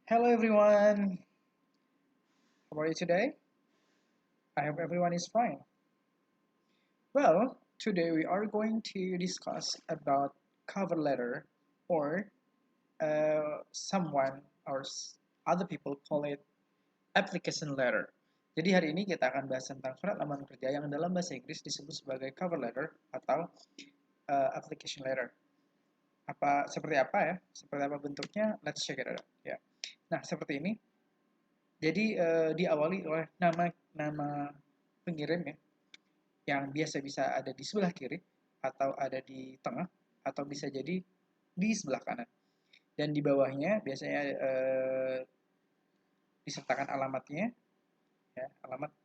Hello everyone, how are you today? I hope everyone is fine. Well, today we are going to discuss about cover letter or someone or other people call it application letter. Jadi hari ini kita akan bahas tentang surat lamaran kerja yang dalam bahasa Inggris disebut sebagai cover letter atau application letter. Seperti apa ya? Seperti apa bentuknya? Let's check it out. Ya. Nah, seperti ini. Jadi diawali oleh nama pengirim ya, yang biasa bisa ada di sebelah kiri atau ada di tengah atau bisa jadi di sebelah kanan. Dan di bawahnya biasanya disertakan alamatnya, ya, alamat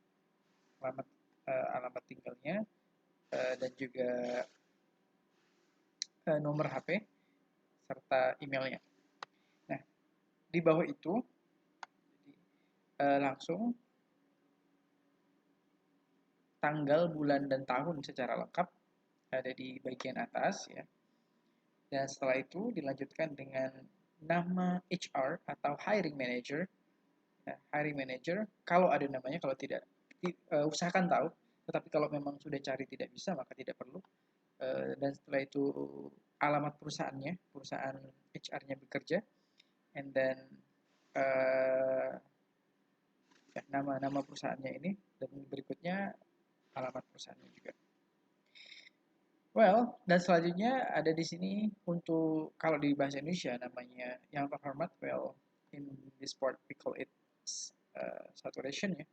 tinggalnya dan juga nomor HP serta emailnya. Nah, di bawah itu langsung tanggal, bulan, dan tahun secara lengkap ada di bagian atas ya. Dan setelah itu dilanjutkan dengan nama HR atau hiring manager. Nah, hiring manager kalau ada namanya, kalau tidak usahakan tahu. Tetapi kalau memang sudah cari tidak bisa maka tidak perlu. Dan setelah itu alamat perusahaannya, perusahaan HR-nya bekerja, and then uh, ya, nama perusahaannya ini, dan berikutnya alamat perusahaannya juga. Well, dan selanjutnya ada di sini untuk kalau di bahasa Indonesia namanya yang terhormat. Well, in this part we call it saturation ya.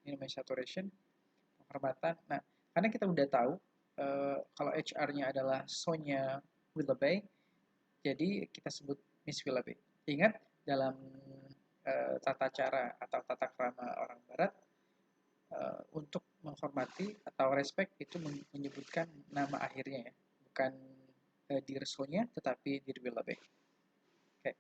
Ini namanya saturation, penghormatan. Nah, karena kita udah tahu kalau HR-nya adalah Sonia Willoughby, jadi kita sebut Miss Willoughby. Ingat dalam tata cara atau tata krama orang Barat, untuk menghormati atau respect itu menyebutkan nama akhirnya ya, bukan Dirsonya tetapi Dirwillabe. Oke.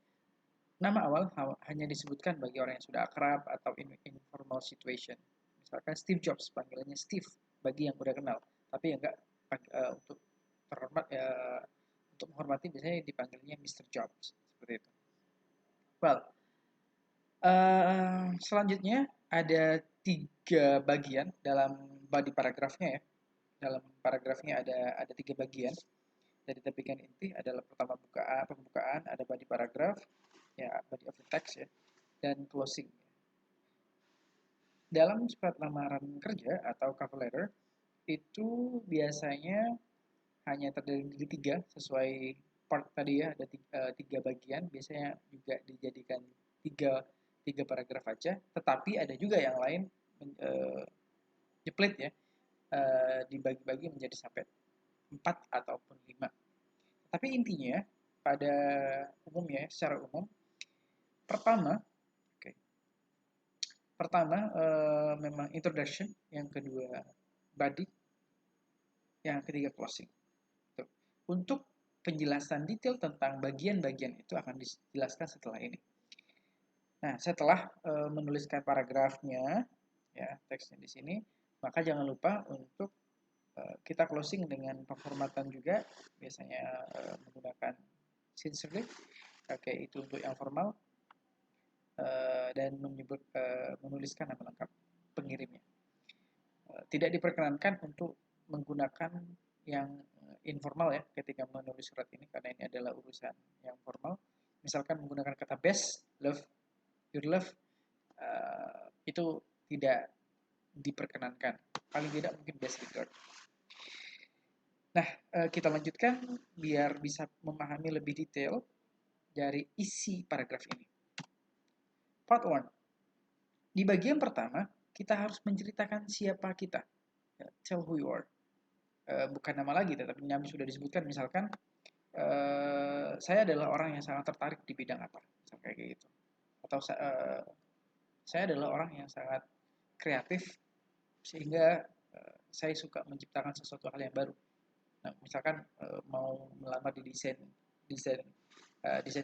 Nama awal hanya disebutkan bagi orang yang sudah akrab atau informal situation. Misalkan Steve Jobs panggilannya Steve bagi yang udah kenal, tapi ya enggak untuk terhormat ya, untuk menghormati biasanya dipanggilnya Mr. Jobs seperti itu. Well, selanjutnya ada 3 bagian dalam body paragrafnya ya. Dalam paragrafnya ada 3 bagian. Dari bagian inti adalah pertama pembukaan, ada body paragraph, ya body of the text ya, dan closing. Dalam surat lamaran kerja atau cover letter itu biasanya hanya terdiri dari 3 sesuai part tadi ya, ada 3 bagian, biasanya juga dijadikan 3 paragraf aja, tetapi ada juga yang lain jeplit ya, dibagi-bagi menjadi sampai 4 ataupun 5. Tapi intinya pada umumnya secara umum pertama, okay, memang introduction, yang kedua body, yang ketiga closing. Tuh. Untuk penjelasan detail tentang bagian-bagian itu akan dijelaskan setelah ini. Nah, setelah menuliskan paragrafnya, ya teksnya di sini, maka jangan lupa untuk kita closing dengan penghormatan juga, biasanya menggunakan sincerely, itu untuk yang formal, dan menuliskan nama lengkap pengirimnya. Tidak diperkenankan untuk menggunakan yang informal ya ketika menulis surat ini, karena ini adalah urusan yang formal. Misalkan menggunakan kata best, love, your love, itu tidak diperkenankan. Paling tidak mungkin best regard. Nah, kita lanjutkan biar bisa memahami lebih detail dari isi paragraf ini. Part 1. Di bagian pertama, kita harus menceritakan siapa kita. Tell who you are. Bukan nama lagi, tetapi nama sudah disebutkan. Misalkan, saya adalah orang yang sangat tertarik di bidang apa. Misalkan kayak gitu. Atau saya adalah orang yang sangat kreatif, sehingga saya suka menciptakan sesuatu hal yang baru. Nah, misalkan mau melamar di desain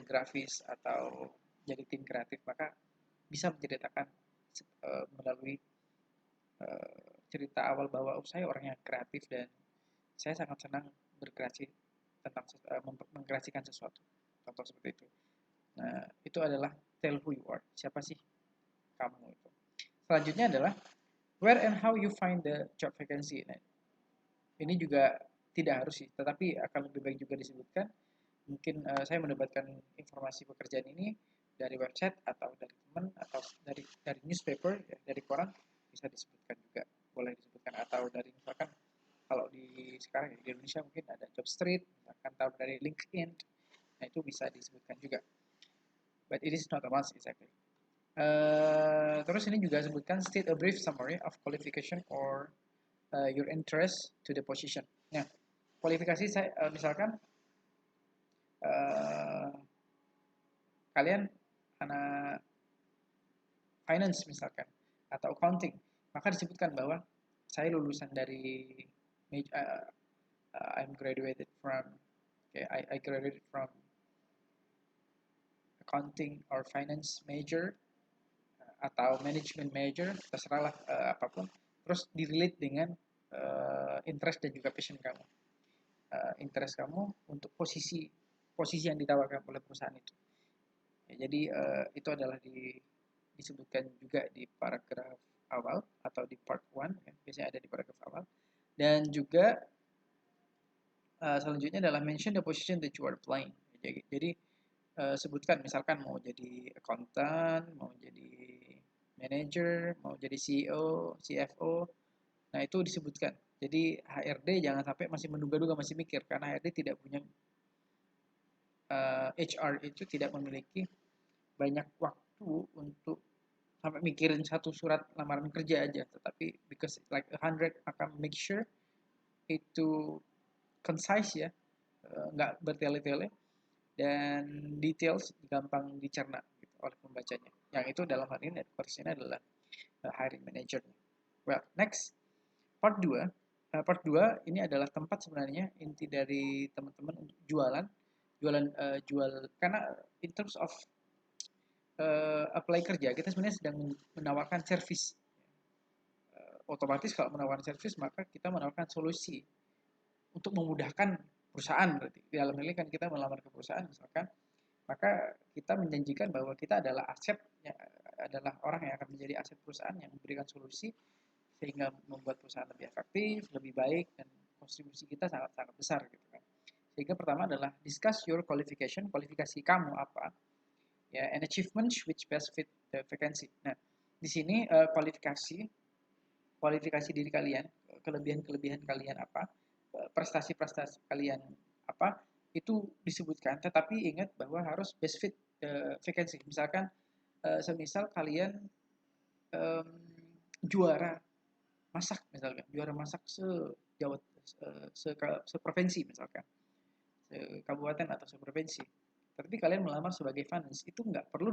grafis atau jadi tim kreatif, maka bisa menceritakan melalui cerita awal bahwa saya orang yang kreatif dan saya sangat senang berkreasi tentang mengkreasikan sesuatu. Contoh seperti itu. Nah, itu adalah tell who you are. Siapa sih kamu itu? Selanjutnya adalah where and how you find the job vacancy. Nah, ini juga tidak harus sih, tetapi akan lebih baik juga disebutkan. Mungkin saya mendapatkan informasi pekerjaan ini dari website atau dari teman atau dari newspaper, ya, dari koran, bisa disebutkan juga, boleh disebutkan, atau dari misalkan kalau di sekarang di Indonesia mungkin ada job street, misalkan tahu dari LinkedIn, nah itu bisa disebutkan juga. But it is not a must exactly. Terus ini juga sebutkan state a brief summary of qualification or your interest to the position. Nah, kualifikasi saya misalkan uh, kalian anak finance misalkan atau accounting, maka disebutkan bahwa saya lulusan dari I'm graduated from I graduated from accounting or finance major atau management major, terserahlah apapun. Terus di-relate dengan interest dan juga passion kamu. Interest kamu untuk posisi yang ditawarkan oleh perusahaan itu. Ya, jadi itu adalah disebutkan juga di paragraf awal atau di part 1, ya, biasanya ada di paragraf awal. Dan juga selanjutnya adalah mention the position that you are applying. Jadi sebutkan misalkan mau jadi accountant, mau jadi manager, mau jadi CEO, CFO. Nah, itu disebutkan. Jadi HRD jangan sampai masih menduga-duga, masih mikir, karena HRD tidak punya HR itu tidak memiliki banyak waktu untuk sampai mikirin satu surat lamaran kerja aja, tetapi because like 100 akan make sure itu concise ya, nggak bertele-tele dan details gampang dicerna gitu, oleh pembacanya. Yang itu dalam hal ini ini adalah hiring manager. Well, next part 2. Part 2 ini adalah tempat sebenarnya inti dari teman-teman untuk jualan jual, karena in terms of apply kerja, kita sebenarnya sedang menawarkan service. Otomatis kalau menawarkan service, maka kita menawarkan solusi untuk memudahkan perusahaan. Berarti di dalam ini kan kita melamar ke perusahaan misalkan, maka kita menjanjikan bahwa kita adalah aset, adalah orang yang akan menjadi aset perusahaan yang memberikan solusi sehingga membuat perusahaan lebih efektif, lebih baik, dan kontribusi kita sangat-sangat besar gitu kan. Sehingga pertama adalah discuss your qualification, kualifikasi kamu apa, ya, and achievements which best fit the vacancy. Nah, di sini kualifikasi diri kalian, kelebihan-kelebihan kalian apa, prestasi-prestasi kalian apa, itu disebutkan, tetapi ingat bahwa harus best fit vacancy. Misalkan semisal kalian um, juara masak misalkan, juara masak se-Jawa se-provinsi misalkan, se-kabupaten atau se-provinsi. Tapi kalian melamar sebagai finance, itu nggak perlu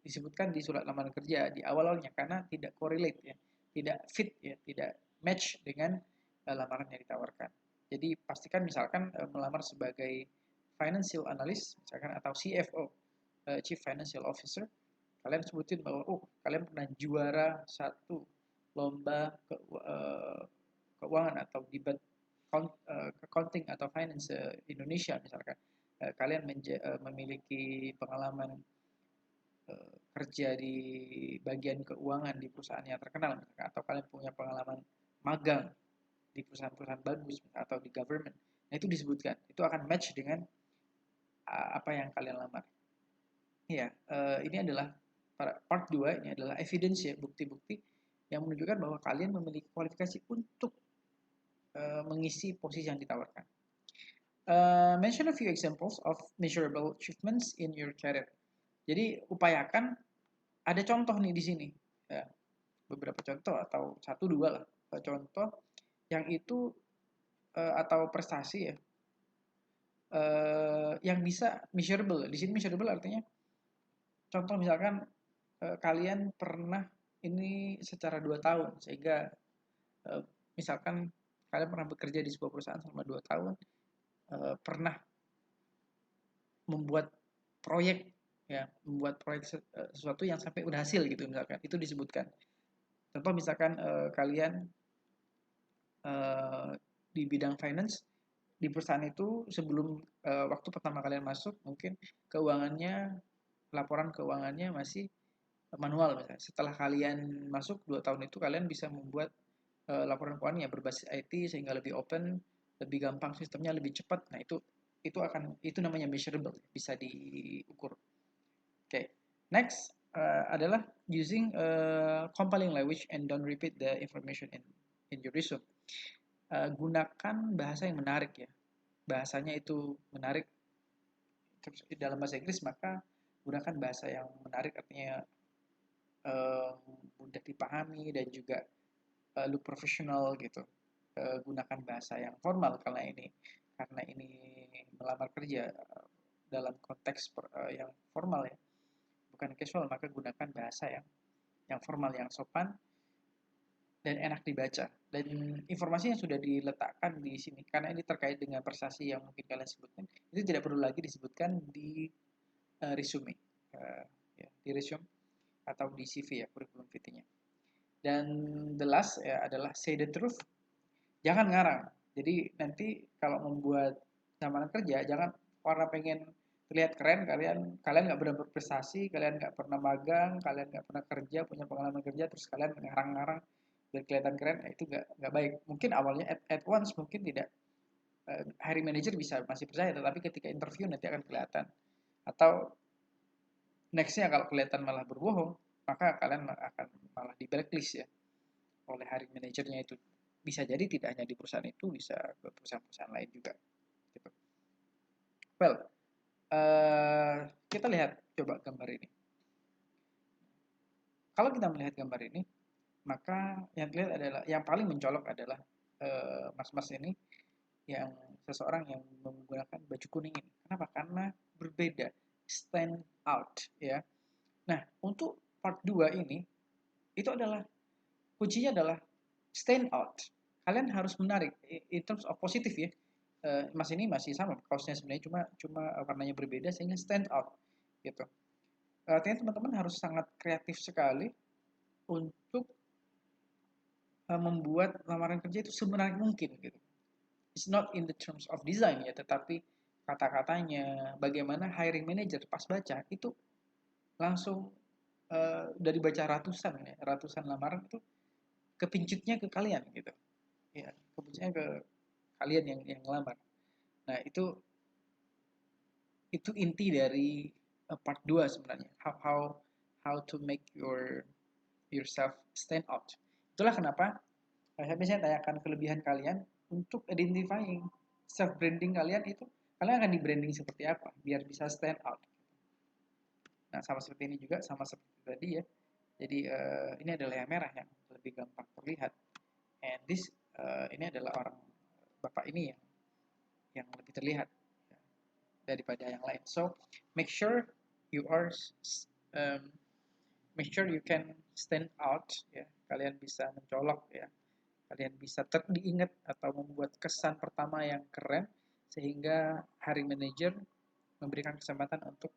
disebutkan di surat lamaran kerja di awalnya karena tidak correlate ya, tidak fit ya, tidak match dengan lamaran yang ditawarkan. Jadi pastikan misalkan melamar sebagai financial analyst misalkan atau CFO, Chief Financial Officer, kalian sebutin bahwa kalian pernah juara satu lomba keuangan atau debat accounting atau finance Indonesia misalkan. Kalian memiliki pengalaman kerja di bagian keuangan di perusahaan yang terkenal misalkan, atau kalian punya pengalaman magang di perusahaan-perusahaan bagus atau di government. Nah, itu disebutkan. Itu akan match dengan apa yang kalian lamar. Ya, ini adalah part 2, ini adalah evidence ya, bukti-bukti yang menunjukkan bahwa kalian memiliki kualifikasi untuk mengisi posisi yang ditawarkan. Mention a few examples of measurable achievements in your career. Jadi upayakan ada contoh nih di sini, ya, beberapa contoh atau 1-2 lah contoh yang itu atau prestasi ya yang bisa measurable. Di sini measurable artinya contoh misalkan kalian pernah ini secara 2 tahun sehingga misalkan kalian pernah bekerja di sebuah perusahaan selama 2 tahun, pernah membuat proyek ya, membuat proyek sesuatu yang sampai udah hasil gitu misalkan, itu disebutkan. Contoh misalkan kalian di bidang finance di perusahaan itu sebelum waktu pertama kalian masuk mungkin keuangannya laporan keuangannya masih manual misalnya. Setelah kalian masuk 2 tahun itu kalian bisa membuat laporan keuangan yang berbasis IT sehingga lebih open, lebih gampang sistemnya, lebih cepat. Nah, itu namanya measurable, bisa diukur. Okay. Next adalah using compelling language and don't repeat the information in your resume. Gunakan bahasa yang menarik ya. Bahasanya itu menarik dalam bahasa Inggris, maka gunakan bahasa yang menarik, artinya mudah dipahami dan juga look profesional gitu. Gunakan bahasa yang formal karena ini melamar kerja dalam konteks yang formal ya, bukan casual, maka gunakan bahasa yang formal, yang sopan dan enak dibaca. Dan informasi yang sudah diletakkan di sini, karena ini terkait dengan prestasi yang mungkin kalian sebutkan, itu tidak perlu lagi disebutkan di resume, ya, di resume atau di CV ya, curriculum vitae-nya. Dan the last ya, adalah say the truth, jangan ngarang. Jadi nanti kalau membuat lamaran kerja, jangan karena pengen terlihat keren, kalian nggak pernah berprestasi, kalian nggak pernah magang, kalian nggak pernah kerja, punya pengalaman kerja, terus kalian ngarang-ngarang biar kelihatan keren. Nah, itu nggak baik. Mungkin awalnya at once mungkin tidak, hiring manager bisa masih percaya, tetapi ketika interview nanti akan kelihatan. Atau nextnya kalau kelihatan malah berbohong, maka kalian akan malah di blacklist ya oleh hiring manajernya. Itu bisa jadi tidak hanya di perusahaan itu, bisa ke perusahaan-perusahaan lain juga gitu. Well, kita lihat coba gambar ini. Kalau kita melihat gambar ini, maka yang terlihat adalah, yang paling mencolok adalah mas-mas ini, yang seseorang yang menggunakan baju kuning ini. Kenapa? Karena berbeda, stand out ya. Nah, untuk part 2 ini, itu adalah kuncinya adalah stand out. Kalian harus menarik in terms of positif ya. Mas ini masih sama kaosnya sebenarnya, cuma warnanya berbeda sehingga stand out gitu. Artinya teman-teman harus sangat kreatif sekali untuk membuat lamaran kerja itu semenarik mungkin gitu. It's not in the terms of design ya, tetapi kata-katanya, bagaimana hiring manager pas baca itu langsung dari baca ratusan lamaran itu kepincutnya ke kalian gitu. Ya, kepincutnya ke kalian yang ngelamar. Nah, itu inti dari part 2 sebenarnya. How to make yourself stand out. Itulah kenapa saya biasanya tanyakan kelebihan kalian untuk identifying self branding kalian itu, kalian akan di branding seperti apa biar bisa stand out. Nah, sama seperti ini juga, sama seperti tadi ya. Jadi ini adalah yang merah yang lebih gampang terlihat. And this ini adalah orang bapak ini yang lebih terlihat daripada yang lain. So make sure you are make sure you can stand out ya. Kalian bisa mencolok ya. Kalian bisa diingat atau membuat kesan pertama yang keren sehingga hiring manager memberikan kesempatan untuk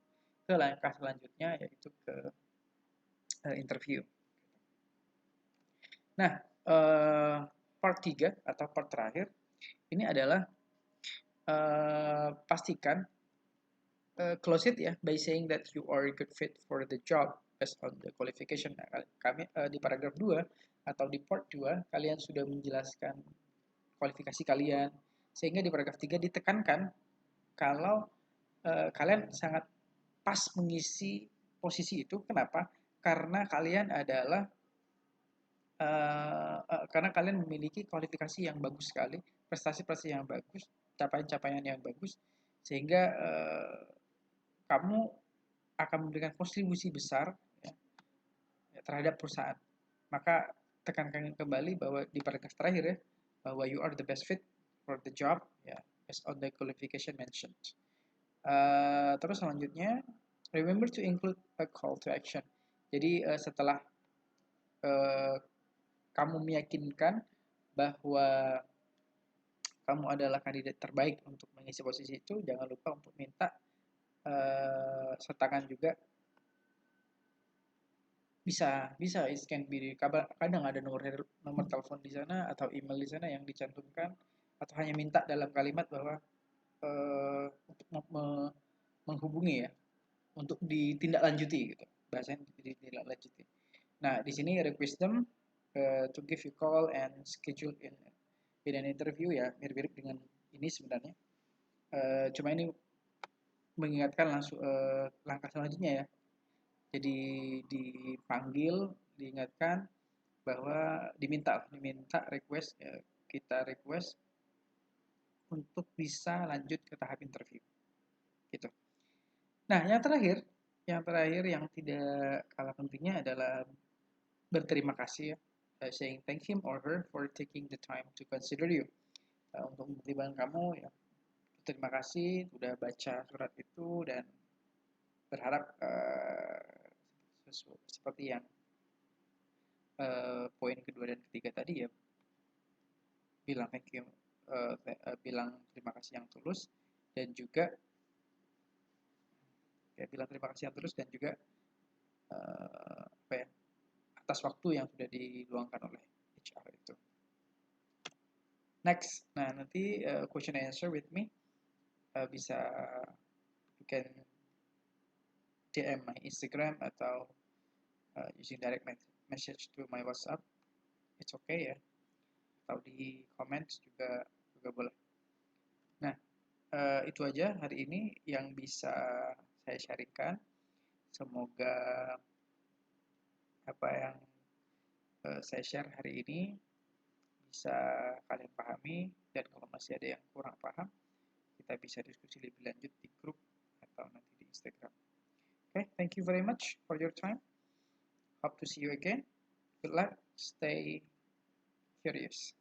ke langkah selanjutnya, yaitu ke interview. Nah, part 3 atau part terakhir ini adalah pastikan close it ya by saying that you are a good fit for the job based on the qualification. Nah, kami di paragraf 2 atau di part 2 kalian sudah menjelaskan kualifikasi kalian, sehingga di paragraf 3 ditekankan kalau kalian sangat pas mengisi posisi itu. Kenapa? Karena kalian adalah karena kalian memiliki kualifikasi yang bagus sekali, prestasi-prestasi yang bagus, capaian-capaian yang bagus, sehingga kamu akan memberikan kontribusi besar ya, terhadap perusahaan. Maka tekankan kembali bahwa di paragraf terakhir ya, bahwa you are the best fit for the job ya, based on the qualification mentioned. Terus selanjutnya, remember to include a call to action. Jadi setelah kamu meyakinkan bahwa kamu adalah kandidat terbaik untuk mengisi posisi itu, jangan lupa untuk minta sertakan juga, bisa it can be, kadang ada nomor telepon di sana atau email di sana yang dicantumkan, atau hanya minta dalam kalimat bahwa untuk menghubungi ya untuk ditindaklanjuti gitu. Bahasanya ditindaklanjuti. Nah, di sini request them to give you call and schedule in an interview ya, mirip-mirip dengan ini sebenarnya. Cuma ini mengingatkan langsung langkah selanjutnya ya. Jadi dipanggil, diingatkan bahwa diminta request kita request untuk bisa lanjut ke tahap interview gitu. Nah, yang terakhir yang tidak kalah pentingnya adalah berterima kasih ya, saying thank him or her for taking the time to consider you. Untuk mempertimbangkan kamu ya, terima kasih sudah baca surat itu dan berharap seperti yang poin kedua dan ketiga tadi ya, bilang thank you, bilang terima kasih yang tulus dan juga ya, bilang terima kasih yang tulus dan juga apa ya, atas waktu yang sudah diluangkan oleh HR itu. Next, nah nanti question and answer with me bisa you can DM my Instagram atau using direct message to my WhatsApp, it's okay ya, atau di comments juga boleh. Nah, itu aja hari ini yang bisa saya sharingkan. Semoga apa yang saya share hari ini bisa kalian pahami, dan kalau masih ada yang kurang paham, kita bisa diskusi lebih lanjut di grup atau nanti di Instagram. Okay, thank you very much for your time. Hope to see you again. Good luck. Stay curious.